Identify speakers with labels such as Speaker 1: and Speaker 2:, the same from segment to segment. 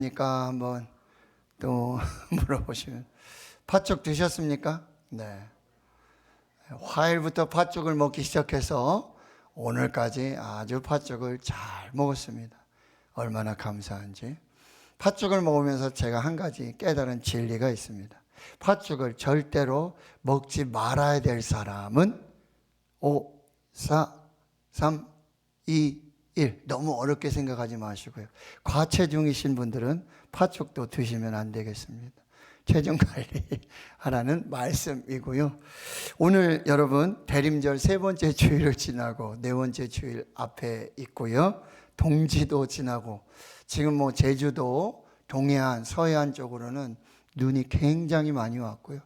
Speaker 1: 니까 한번 또 물어보시면 팥죽 드셨습니까? 네. 화요일부터 팥죽을 먹기 시작해서 오늘까지 아주 팥죽을 잘 먹었습니다. 얼마나 감사한지. 팥죽을 먹으면서 제가 한 가지 깨달은 진리가 있습니다. 팥죽을 절대로 먹지 말아야 될 사람은 5, 4, 3, 2, 1. 너무 어렵게 생각하지 마시고요. 과체중이신 분들은 팥죽도 드시면 안 되겠습니다. 체중 관리 하라는 말씀이고요. 오늘 여러분 대림절 세 번째 주일을 지나고 네 번째 주일 앞에 있고요. 동지도 지나고 지금 제주도 동해안, 서해안 쪽으로는 눈이 굉장히 많이 왔고요.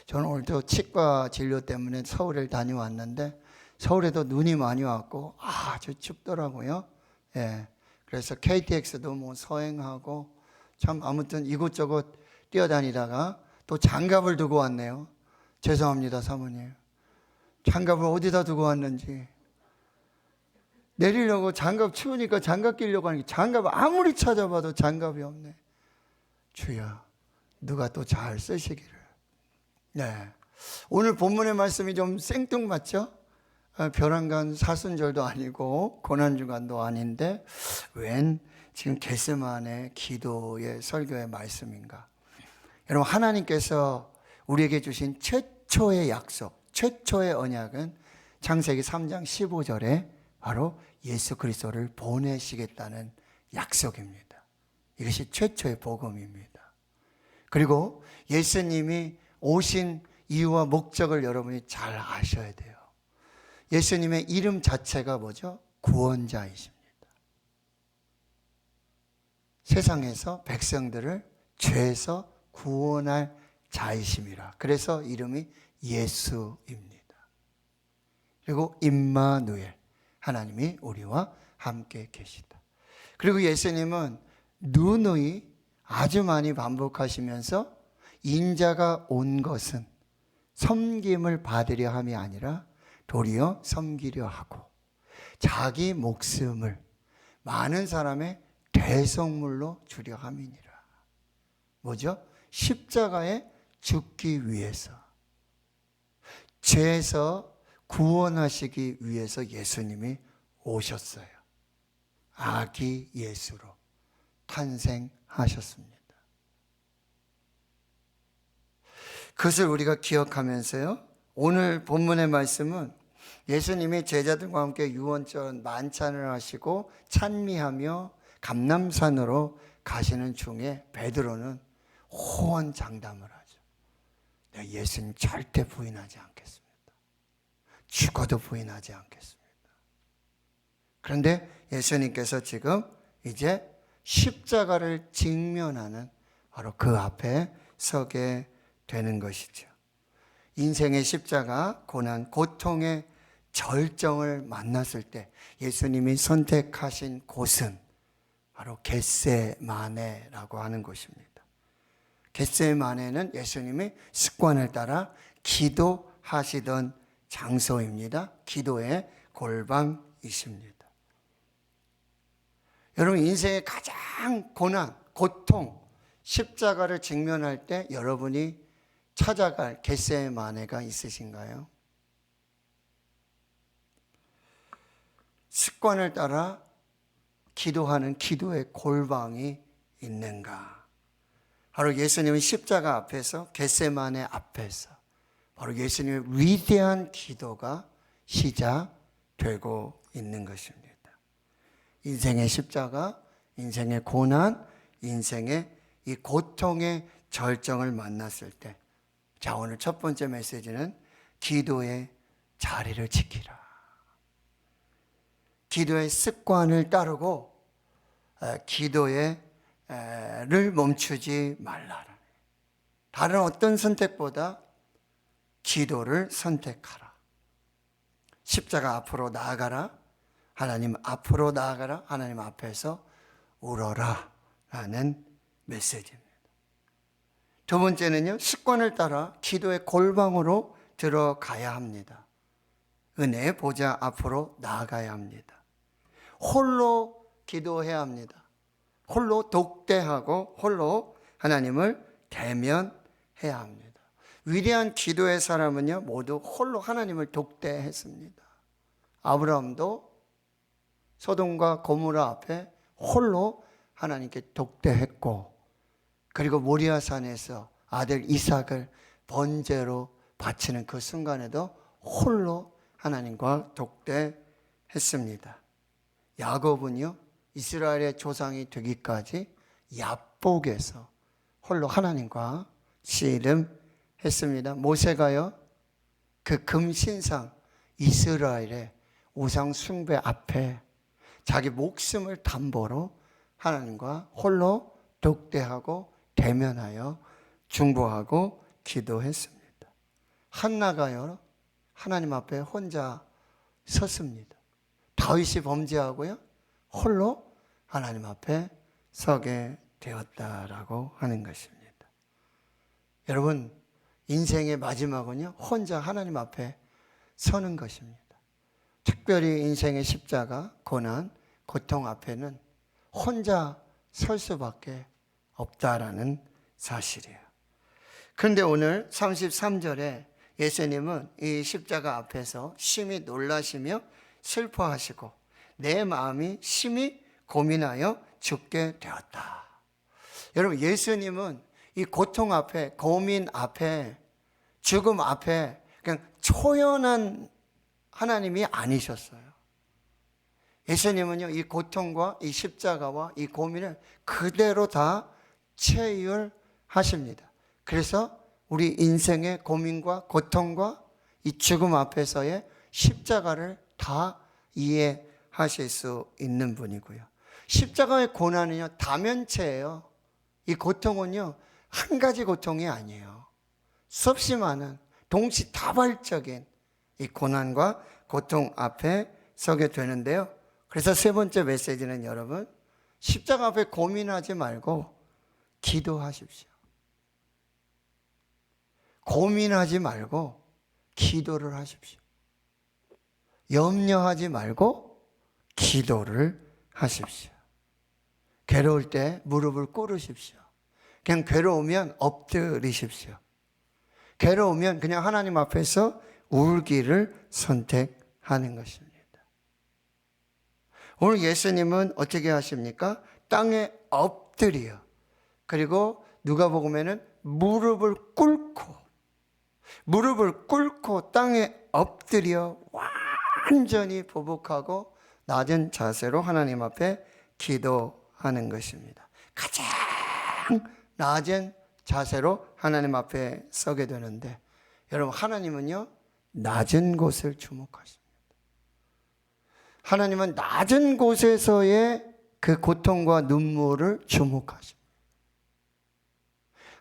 Speaker 1: 저는 오늘도 치과 진료 때문에 서울을 다녀왔는데 서울에도 눈이 많이 왔고 아주 춥더라고요. 예. 그래서 KTX도 서행하고 참 아무튼 이곳저곳 뛰어다니다가 또 장갑을 두고 왔네요. 죄송합니다, 사모님. 장갑을 어디다 두고 왔는지. 내리려고 장갑 추우니까 장갑 끼려고 하는 게 장갑 아무리 찾아봐도 장갑이 없네. 주여, 누가 또 잘 쓰시기를. 네. 오늘 본문의 말씀이 좀 생뚱맞죠? 벼랑간 사순절도 아니고 고난주간도 아닌데 웬 지금 겟세마네 기도의 설교의 말씀인가? 여러분, 하나님께서 우리에게 주신 최초의 약속, 최초의 언약은 창세기 3장 15절에 바로 예수 그리스도를 보내시겠다는 약속입니다. 이것이 최초의 복음입니다. 그리고 예수님이 오신 이유와 목적을 여러분이 잘 아셔야 돼요. 예수님의 이름 자체가 뭐죠? 구원자이십니다. 세상에서 백성들을 죄에서 구원할 자이심이라. 그래서 이름이 예수입니다. 그리고 임마누엘, 하나님이 우리와 함께 계시다. 그리고 예수님은 누누이 아주 많이 반복하시면서 인자가 온 것은 섬김을 받으려 함이 아니라 도리어 섬기려 하고 자기 목숨을 많은 사람의 대속물로 주려 함이니라. 뭐죠? 십자가에 죽기 위해서, 죄에서 구원하시기 위해서 예수님이 오셨어요. 아기 예수로 탄생하셨습니다. 그것을 우리가 기억하면서요, 오늘 본문의 말씀은 예수님이 제자들과 함께 유언전 만찬을 하시고 찬미하며 감람산으로 가시는 중에 베드로는 호언장담을 하죠. 내가 예수님 절대 부인하지 않겠습니다. 죽어도 부인하지 않겠습니다. 그런데 예수님께서 지금 이제 십자가를 직면하는 바로 그 앞에 서게 되는 것이죠. 인생의 십자가, 고난, 고통의 절정을 만났을 때 예수님이 선택하신 곳은 바로 겟세마네라고 하는 곳입니다. 겟세마네는 예수님이 습관을 따라 기도하시던 장소입니다. 기도의 골방이십니다. 여러분, 인생의 가장 고난, 고통, 십자가를 직면할 때 여러분이 찾아갈 겟세마네가 있으신가요? 습관을 따라 기도하는 기도의 골방이 있는가? 바로 예수님의 십자가 앞에서, 겟세마네 앞에서 바로 예수님의 위대한 기도가 시작되고 있는 것입니다. 인생의 십자가, 인생의 고난, 인생의 이 고통의 절정을 만났을 때, 자, 오늘 첫 번째 메시지는 기도의 자리를 지키라. 기도의 습관을 따르고 기도를 멈추지 말라. 다른 어떤 선택보다 기도를 선택하라. 십자가 앞으로 나아가라. 하나님 앞으로 나아가라. 하나님 앞에서 울어라 라는 메시지입니다. 두 번째는요, 습관을 따라 기도의 골방으로 들어가야 합니다. 은혜의 보좌 앞으로 나아가야 합니다. 홀로 기도해야 합니다. 홀로 독대하고 홀로 하나님을 대면해야 합니다. 위대한 기도의 사람은요, 모두 홀로 하나님을 독대했습니다. 아브라함도 소돔과 고모라 앞에 홀로 하나님께 독대했고, 그리고 모리아산에서 아들 이삭을 번제로 바치는 그 순간에도 홀로 하나님과 독대했습니다. 야곱은요, 이스라엘의 조상이 되기까지 야복에서 홀로 하나님과 씨름했습니다. 모세가요, 그 금신상 이스라엘의 우상 숭배 앞에 자기 목숨을 담보로 하나님과 홀로 독대하고 대면하여 중보하고 기도했습니다. 한나가요, 하나님 앞에 혼자 섰습니다. 다윗이 범죄하고요, 홀로 하나님 앞에 서게 되었다라고 하는 것입니다. 여러분, 인생의 마지막은요, 혼자 하나님 앞에 서는 것입니다. 특별히 인생의 십자가, 고난, 고통 앞에는 혼자 설 수밖에 없다라는 사실이에요. 그런데 오늘 33절에 예수님은 이 십자가 앞에서 심히 놀라시며 슬퍼하시고 내 마음이 심히 고민하여 죽게 되었다. 여러분, 예수님은 이 고통 앞에, 고민 앞에, 죽음 앞에 그냥 초연한 하나님이 아니셨어요. 예수님은요, 이 고통과 이 십자가와 이 고민을 그대로 다 체휼하십니다. 그래서 우리 인생의 고민과 고통과 이 죽음 앞에서의 십자가를 다 이해하실 수 있는 분이고요. 십자가의 고난은요, 다면체예요. 이 고통은요, 한 가지 고통이 아니에요. 수없이 많은 동시다발적인 이 고난과 고통 앞에 서게 되는데요. 그래서 세 번째 메시지는 여러분, 십자가 앞에 고민하지 말고 기도하십시오. 고민하지 말고 기도를 하십시오. 염려하지 말고 기도를 하십시오. 괴로울 때 무릎을 꿇으십시오. 그냥 괴로우면 엎드리십시오. 괴로우면 그냥 하나님 앞에서 울기를 선택하는 것입니다. 오늘 예수님은 어떻게 하십니까? 땅에 엎드려, 그리고 누가복음에는 무릎을 꿇고 땅에 엎드려 완전히 보복하고 낮은 자세로 하나님 앞에 기도하는 것입니다. 가장 낮은 자세로 하나님 앞에 서게 되는데, 여러분, 하나님은요, 낮은 곳을 주목하십니다. 하나님은 낮은 곳에서의 그 고통과 눈물을 주목하십니다.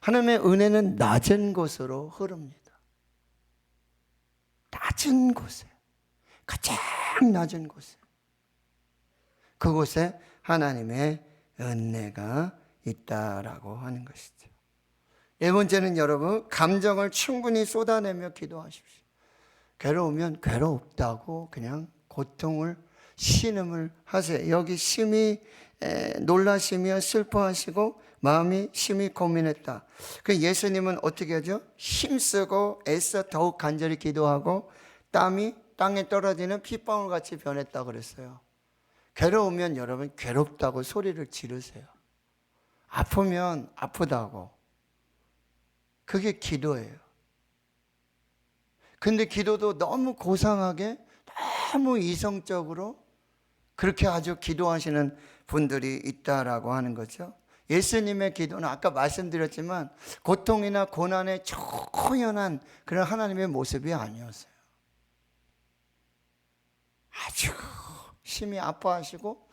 Speaker 1: 하나님의 은혜는 낮은 곳으로 흐릅니다. 낮은 곳에, 가장 낮은 곳에, 그곳에 하나님의 은혜가 있다라고 하는 것이죠. 네 번째는 여러분, 감정을 충분히 쏟아내며 기도하십시오. 괴로우면 괴롭다고 그냥 고통을 신음을 하세요. 여기 심히 놀라시며 슬퍼하시고 마음이 심히 고민했다. 그 예수님은 어떻게 하죠? 힘쓰고 애써 더욱 간절히 기도하고 땀이 땅에 떨어지는 핏방울 같이 변했다 그랬어요. 괴로우면 여러분, 괴롭다고 소리를 지르세요. 아프면 아프다고. 그게 기도예요. 근데 기도도 너무 고상하게, 너무 이성적으로 그렇게 아주 기도하시는 분들이 있다라고 하는 거죠. 예수님의 기도는 아까 말씀드렸지만 고통이나 고난에 초연한 그런 하나님의 모습이 아니었어요. 아주 심히 아파하시고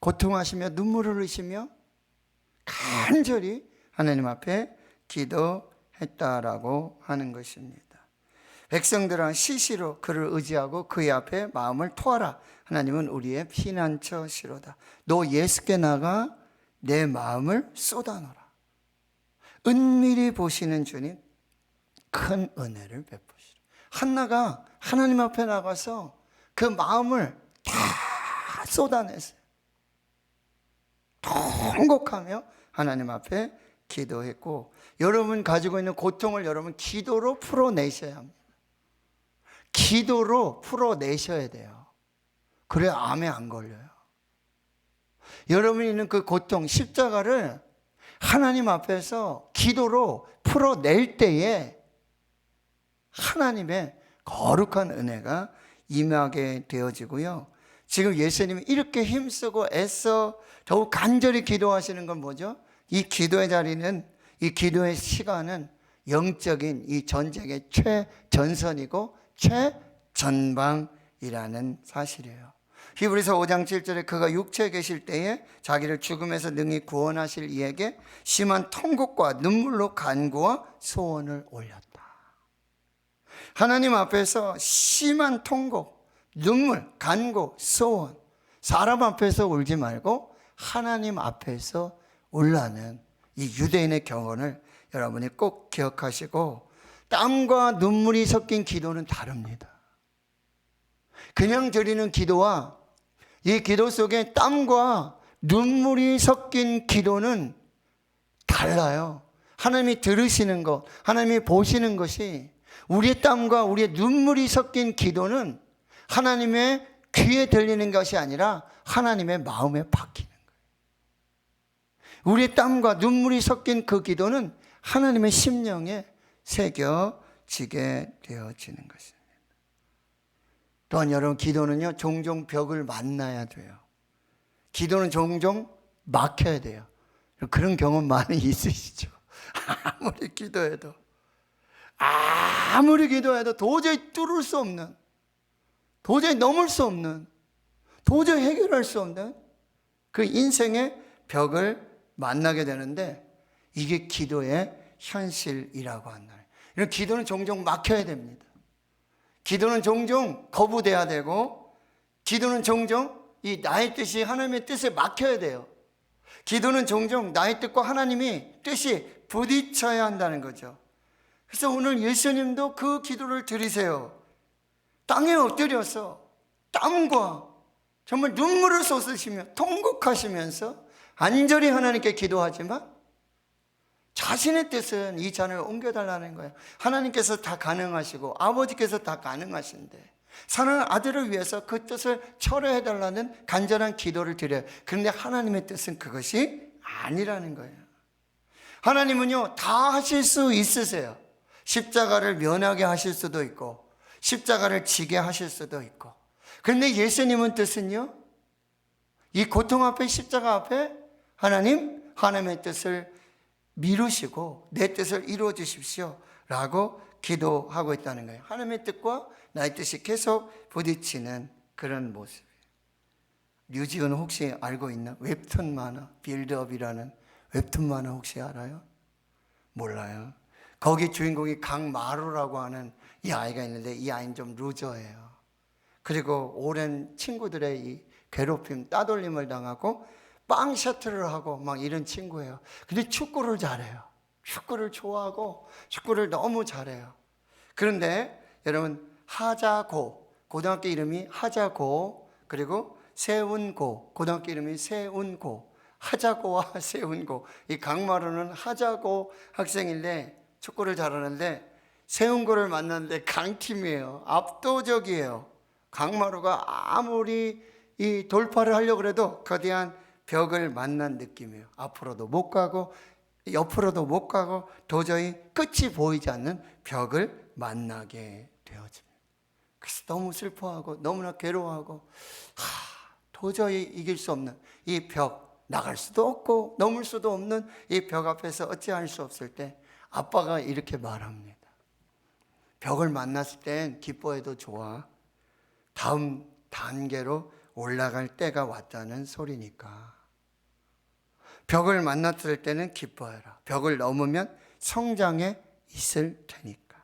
Speaker 1: 고통하시며 눈물을 흘리시며 간절히 하나님 앞에 기도했다라고 하는 것입니다. 백성들은 시시로 그를 의지하고 그의 앞에 마음을 토하라. 하나님은 우리의 피난처시로다. 너 예수께 나가 내 마음을 쏟아놓으라. 은밀히 보시는 주님, 큰 은혜를 베푸시라. 한나가 하나님 앞에 나가서 그 마음을 다 쏟아냈어요. 통곡하며 하나님 앞에 기도했고, 여러분 가지고 있는 고통을 여러분 기도로 풀어내셔야 합니다. 기도로 풀어내셔야 돼요. 그래야 암에 안 걸려요. 여러분이 있는 그 고통, 십자가를 하나님 앞에서 기도로 풀어낼 때에 하나님의 거룩한 은혜가 임하게 되어지고요. 지금 예수님이 이렇게 힘쓰고 애써 더욱 간절히 기도하시는 건 뭐죠? 이 기도의 자리는, 이 기도의 시간은 영적인 이 전쟁의 최전선이고 최전방이라는 사실이에요. 히브리서 5장 7절에 그가 육체에 계실 때에 자기를 죽음에서 능히 구원하실 이에게 심한 통곡과 눈물로 간구와 소원을 올렸다. 하나님 앞에서 심한 통곡, 눈물, 간구, 소원, 사람 앞에서 울지 말고 하나님 앞에서 울라는 이 유대인의 경험을 여러분이 꼭 기억하시고, 땀과 눈물이 섞인 기도는 다릅니다. 그냥 드리는 기도와 이 기도 속에 땀과 눈물이 섞인 기도는 달라요. 하나님이 들으시는 것, 하나님이 보시는 것이, 우리의 땀과 우리의 눈물이 섞인 기도는 하나님의 귀에 들리는 것이 아니라 하나님의 마음에 박히는 거예요. 우리의 땀과 눈물이 섞인 그 기도는 하나님의 심령에 새겨지게 되어지는 것입니다. 또한 여러분, 기도는요 종종 벽을 만나야 돼요. 기도는 종종 막혀야 돼요. 그런 경험 많이 있으시죠? 아무리 기도해도 도저히 뚫을 수 없는, 도저히 넘을 수 없는, 도저히 해결할 수 없는 그 인생의 벽을 만나게 되는데, 이게 기도의 현실이라고 한다. 이런 기도는 종종 막혀야 됩니다. 기도는 종종 거부돼야 되고, 기도는 종종 이 나의 뜻이 하나님의 뜻에 막혀야 돼요. 기도는 종종 나의 뜻과 하나님이 뜻이 부딪혀야 한다는 거죠. 그래서 오늘 예수님도 그 기도를 드리세요. 땅에 엎드려서 땀과 정말 눈물을 쏟으시며 통곡하시면서 간절히 하나님께 기도하지만 자신의 뜻은 이 잔을 옮겨달라는 거예요. 하나님께서 다 가능하시고 아버지께서 다 가능하신데 사랑하는 아들을 위해서 그 뜻을 철회해달라는 간절한 기도를 드려요. 그런데 하나님의 뜻은 그것이 아니라는 거예요. 하나님은요 다 하실 수 있으세요. 십자가를 면하게 하실 수도 있고 십자가를 지게 하실 수도 있고, 그런데 예수님은 뜻은요, 이 고통 앞에, 십자가 앞에 하나님의 뜻을 미루시고 내 뜻을 이루어 주십시오 라고 기도하고 있다는 거예요. 하나님의 뜻과 나의 뜻이 계속 부딪히는 그런 모습이에요. 류지은 혹시 알고 있나? 웹툰 만화 빌드업이라는 웹툰 만화 혹시 알아요? 몰라요. 거기 주인공이 강마루라고 하는 이 아이가 있는데, 이 아이는 좀 루저예요. 그리고 오랜 친구들의 이 괴롭힘, 따돌림을 당하고 빵 셔틀을 하고 막 이런 친구예요. 근데 축구를 잘해요. 축구를 좋아하고 축구를 너무 잘해요. 그런데 여러분, 하자고, 고등학교 이름이 하자고, 그리고 세운고, 고등학교 이름이 세운고, 하자고와 세운고, 이 강마루는 하자고 학생인데 축구를 잘하는데, 세운고를 만났는데 강팀이에요. 압도적이에요. 강마루가 아무리 이 돌파를 하려고 해도 거대한 벽을 만난 느낌이에요. 앞으로도 못 가고 옆으로도 못 가고 도저히 끝이 보이지 않는 벽을 만나게 되어집니다. 그래서 너무 슬퍼하고 너무나 괴로워하고 도저히 이길 수 없는 이 벽, 나갈 수도 없고 넘을 수도 없는 이 벽 앞에서 어찌할 수 없을 때 아빠가 이렇게 말합니다. 벽을 만났을 땐 기뻐해도 좋아. 다음 단계로 올라갈 때가 왔다는 소리니까. 벽을 만났을 때는 기뻐해라. 벽을 넘으면 성장에 있을 테니까.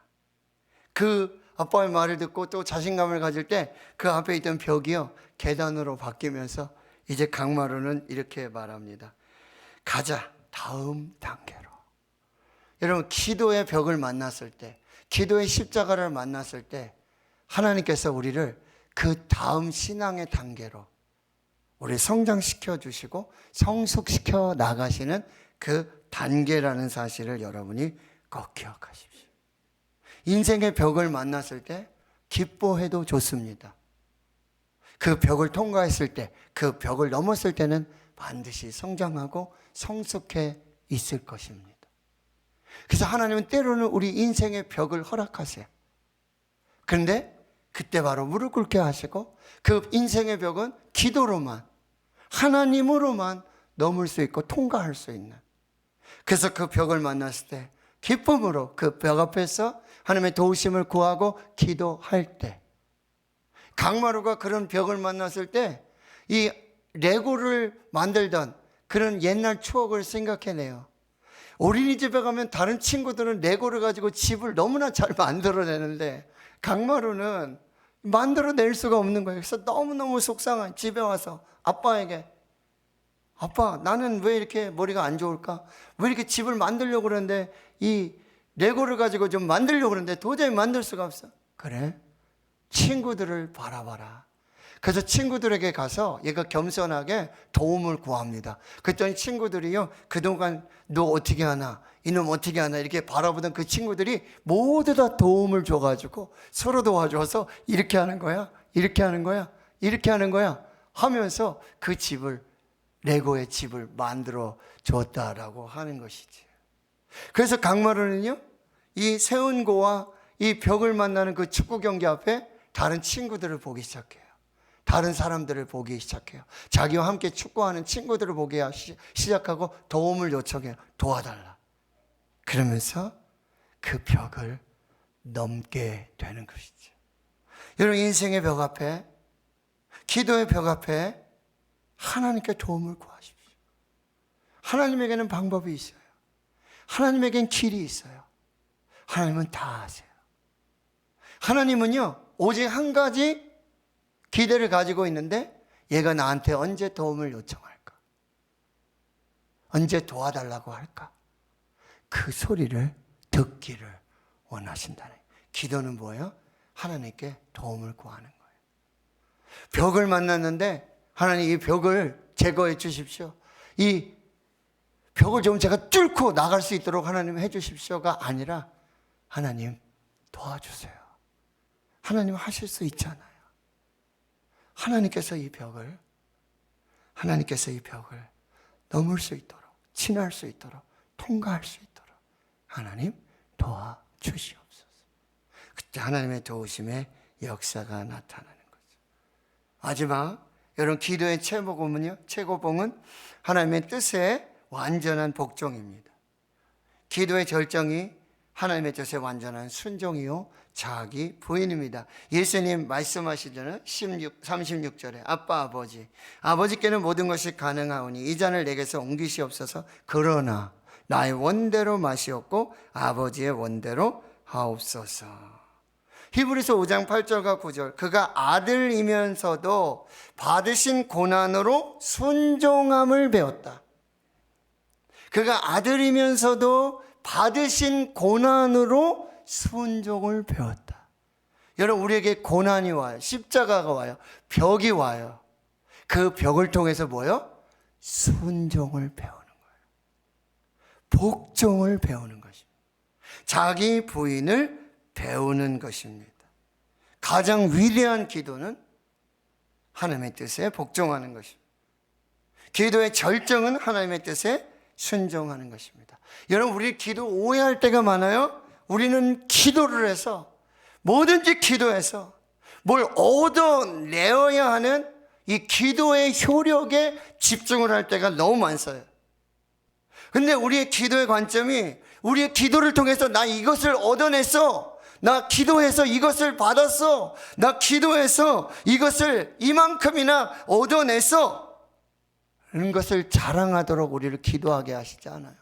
Speaker 1: 그 아빠의 말을 듣고 또 자신감을 가질 때 그 앞에 있던 벽이요 계단으로 바뀌면서 이제 강마루는 이렇게 말합니다. 가자, 다음 단계로. 여러분, 기도의 벽을 만났을 때, 기도의 십자가를 만났을 때 하나님께서 우리를 그 다음 신앙의 단계로 우리 성장시켜 주시고 성숙시켜 나가시는 그 단계라는 사실을 여러분이 꼭 기억하십시오. 인생의 벽을 만났을 때 기뻐해도 좋습니다. 그 벽을 통과했을 때, 그 벽을 넘었을 때는 반드시 성장하고 성숙해 있을 것입니다. 그래서 하나님은 때로는 우리 인생의 벽을 허락하세요. 그런데 그때 바로 무릎 꿇게 하시고 그 인생의 벽은 기도로만, 하나님으로만 넘을 수 있고 통과할 수 있는, 그래서 그 벽을 만났을 때 기쁨으로 그 벽 앞에서 하나님의 도우심을 구하고 기도할 때, 강마루가 그런 벽을 만났을 때 이 레고를 만들던 그런 옛날 추억을 생각해내요. 어린이집에 가면 다른 친구들은 레고를 가지고 집을 너무나 잘 만들어내는데 강마루는 만들어낼 수가 없는 거예요. 그래서 너무너무 속상한, 집에 와서 아빠에게, 아빠, 나는 왜 이렇게 머리가 안 좋을까? 왜 이렇게 집을 만들려고 그러는데 이 레고를 가지고 좀 만들려고 그러는데 도저히 만들 수가 없어. 그래? 친구들을 바라봐라. 그래서 친구들에게 가서 얘가 겸손하게 도움을 구합니다. 그랬더니 친구들이요, 그동안 너 어떻게 하나, 이놈 어떻게 하나 이렇게 바라보던 그 친구들이 모두 다 도움을 줘가지고 서로 도와줘서 이렇게 하는 거야, 이렇게 하는 거야, 이렇게 하는 거야 하면서 그 집을, 레고의 집을 만들어 줬다라고 하는 것이지. 그래서 강마루는요, 이 세운고와 이 벽을 만나는 그 축구 경기 앞에 다른 친구들을 보기 시작해요. 다른 사람들을 보기 시작해요. 자기와 함께 축구하는 친구들을 보기 시작하고 도움을 요청해요. 도와달라. 그러면서 그 벽을 넘게 되는 것이죠. 여러분, 인생의 벽 앞에, 기도의 벽 앞에 하나님께 도움을 구하십시오. 하나님에게는 방법이 있어요. 하나님에게는 길이 있어요. 하나님은 다 아세요. 하나님은요, 오직 한 가지 기대를 가지고 있는데 얘가 나한테 언제 도움을 요청할까? 언제 도와달라고 할까? 그 소리를 듣기를 원하신다네. 기도는 뭐예요? 하나님께 도움을 구하는 거예요. 벽을 만났는데 하나님 이 벽을 제거해 주십시오. 이 벽을 좀 제가 뚫고 나갈 수 있도록 하나님 해 주십시오가 아니라 하나님 도와주세요. 하나님 하실 수 있잖아요. 하나님께서 이 벽을 넘을 수 있도록, 지날 수 있도록, 통과할 수 있도록 하나님 도와주시옵소서. 그때 하나님의 도우심의 역사가 나타나는 거죠. 마지막, 여러분, 기도의 최고봉은 하나님의 뜻에 완전한 복종입니다. 기도의 절정이 하나님의 뜻에 완전한 순종이요 자기 부인입니다. 예수님 말씀하시잖아요. 36절에 아빠 아버지께는 모든 것이 가능하오니 이 잔을 내게서 옮기시옵소서. 그러나 나의 원대로 마시옵고 아버지의 원대로 하옵소서. 히브리서 5장 8절과 9절, 그가 아들이면서도 받으신 고난으로 순종함을 배웠다. 그가 아들이면서도 받으신 고난으로 순종을 배웠다. 여러분, 우리에게 고난이 와요. 십자가가 와요. 벽이 와요. 그 벽을 통해서 뭐요? 순종을 배우는 거예요. 복종을 배우는 것입니다. 자기 부인을 배우는 것입니다. 가장 위대한 기도는 하나님의 뜻에 복종하는 것입니다. 기도의 절정은 하나님의 뜻에 순종하는 것입니다. 여러분, 우리 기도 오해할 때가 많아요. 우리는 기도를 해서, 뭐든지 기도해서 뭘 얻어내어야 하는 이 기도의 효력에 집중을 할 때가 너무 많아요. 근데 우리의 기도의 관점이, 우리의 기도를 통해서 나 이것을 얻어냈어, 나 기도해서 이것을 받았어, 나 기도해서 이것을 이만큼이나 얻어냈어, 이런 것을 자랑하도록 우리를 기도하게 하시지 않아요.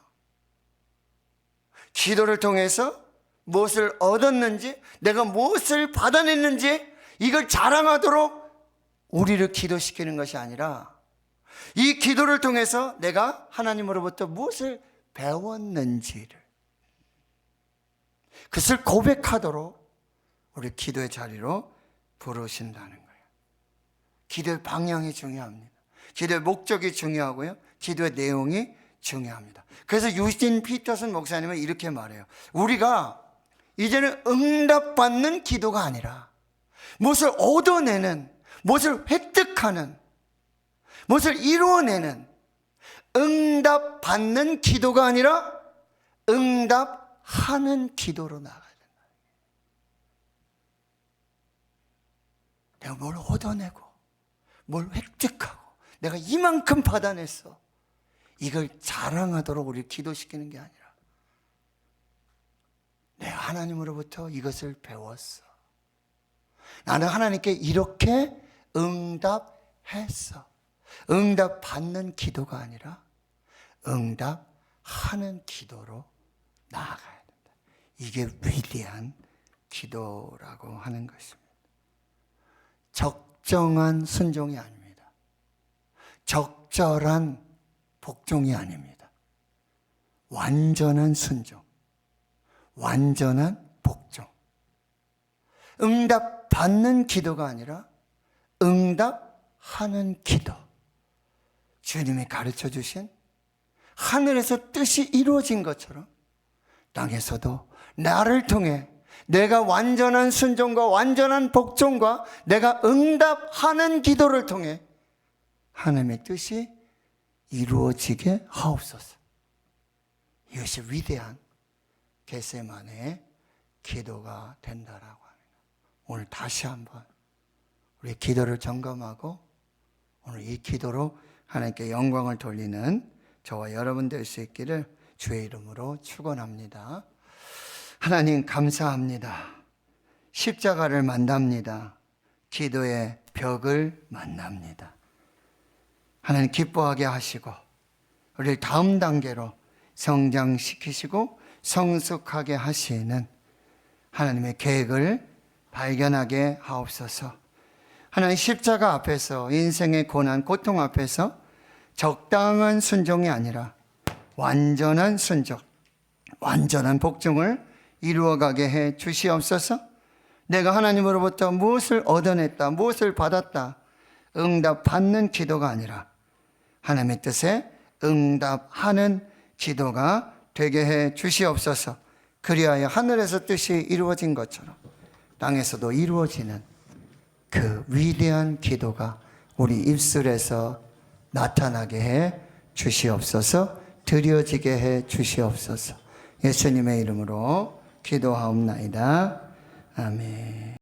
Speaker 1: 기도를 통해서 무엇을 얻었는지, 내가 무엇을 받아냈는지 이걸 자랑하도록 우리를 기도시키는 것이 아니라, 이 기도를 통해서 내가 하나님으로부터 무엇을 배웠는지를, 그것을 고백하도록 우리 기도의 자리로 부르신다는 거예요. 기도의 방향이 중요합니다. 기도의 목적이 중요하고요. 기도의 내용이 중요합니다. 그래서 유진 피터슨 목사님은 이렇게 말해요. 우리가 이제는 응답받는 기도가 아니라 무엇을 얻어내는, 무엇을 획득하는, 무엇을 이루어내는 응답받는 기도가 아니라 응답하는 기도로 나가야 된다. 내가 뭘 얻어내고 뭘 획득하고 내가 이만큼 받아냈어, 이걸 자랑하도록 우리를 기도시키는 게 아니라 내가 하나님으로부터 이것을 배웠어, 나는 하나님께 이렇게 응답했어. 응답받는 기도가 아니라 응답하는 기도로 나아가야 된다. 이게 위대한 기도라고 하는 것입니다. 적정한 순종이 아닙니다. 적절한 복종이 아닙니다. 완전한 순종, 완전한 복종. 응답받는 기도가 아니라 응답하는 기도. 주님이 가르쳐 주신 하늘에서 뜻이 이루어진 것처럼 땅에서도 나를 통해 내가 완전한 순종과 완전한 복종과 내가 응답하는 기도를 통해 하나님의 뜻이 이루어지게 하옵소서. 이것이 위대한 겟세마네의 기도가 된다라고 합니다. 오늘 다시 한번 우리 기도를 점검하고 오늘 이 기도로 하나님께 영광을 돌리는 저와 여러분 될 수 있기를 주의 이름으로 축원합니다. 하나님 감사합니다. 십자가를 만납니다. 기도의 벽을 만납니다. 하나님 기뻐하게 하시고 우리를 다음 단계로 성장시키시고 성숙하게 하시는 하나님의 계획을 발견하게 하옵소서. 하나님 십자가 앞에서, 인생의 고난, 고통 앞에서 적당한 순종이 아니라 완전한 순종, 완전한 복종을 이루어가게 해 주시옵소서. 내가 하나님으로부터 무엇을 얻어냈다, 무엇을 받았다, 응답받는 기도가 아니라 하나님의 뜻에 응답하는 기도가 되게 해 주시옵소서. 그리하여 하늘에서 뜻이 이루어진 것처럼 땅에서도 이루어지는 그 위대한 기도가 우리 입술에서 나타나게 해 주시옵소서. 드려지게 해 주시옵소서. 예수님의 이름으로 기도하옵나이다. 아멘.